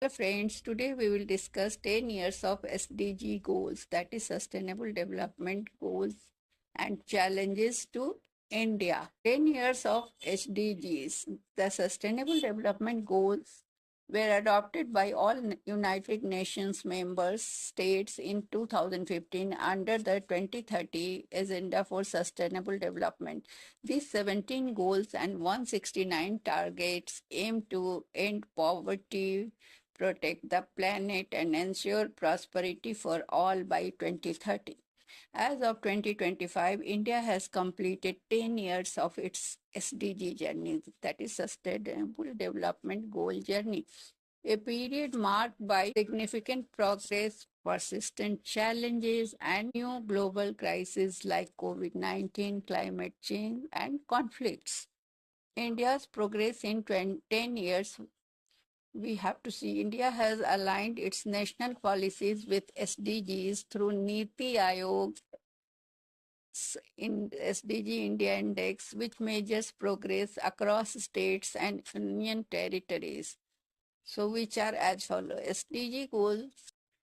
Hello friends, today we will discuss 10 years of SDG goals, that is Sustainable Development Goals and challenges to India. 10 years of SDGs, the Sustainable Development Goals were adopted by all United Nations members states in 2015 under the 2030 Agenda for Sustainable Development. These 17 goals and 169 targets aim to end poverty, protect the planet, and ensure prosperity for all by 2030. As of 2025, India has completed 10 years of its SDG journey, that is Sustainable Development Goal journey, a period marked by significant progress, persistent challenges, and new global crises like COVID 19, climate change, and conflicts. India's progress in 10 years, we have to see India has aligned its national policies with SDGs through Niti Aayog's in SDG India Index, which measures progress across states and union territories. So, which are as follows: SDG goals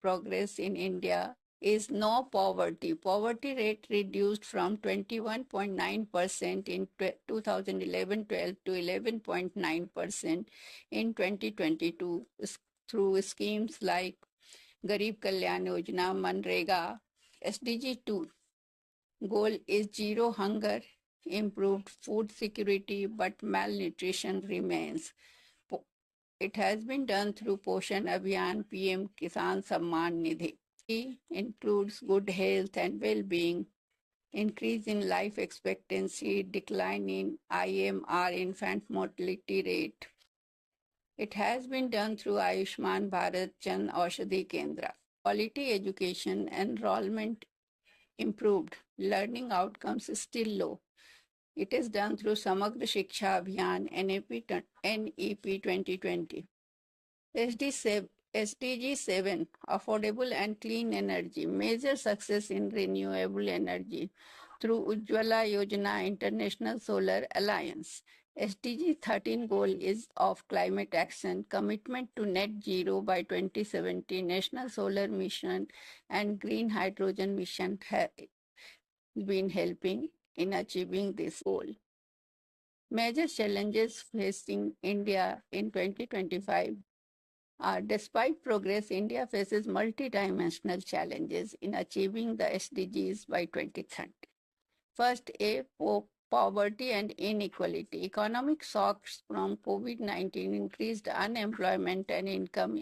progress in India is no poverty. Poverty rate reduced from 21.9% in 2011-12 to 11.9% in 2022 through schemes like Garib Kalyan Yojana, Manrega. SDG 2 goal is zero hunger, improved food security, but malnutrition remains. It has been done through Poshan Abhiyan, PM Kisan Samman Nidhi. It includes good health and well-being, increase in life expectancy, decline in IMR, infant mortality rate. It has been done through Ayushman Bharat Jan Aushadhi Kendra. Quality education enrollment improved. Learning outcomes still low. It is done through Samagra Shiksha Abhiyan, NEP 2020. SDG 7, affordable and clean energy, major success in renewable energy through Ujjwala Yojana International Solar Alliance. SDG 13 goal is of climate action, commitment to net zero by 2070, National Solar Mission and Green Hydrogen Mission have been helping in achieving this goal. Major challenges facing India in 2025 despite progress, India faces multidimensional challenges in achieving the SDGs by 2030. First, poverty and inequality. Economic shocks from COVID 19 increased unemployment and income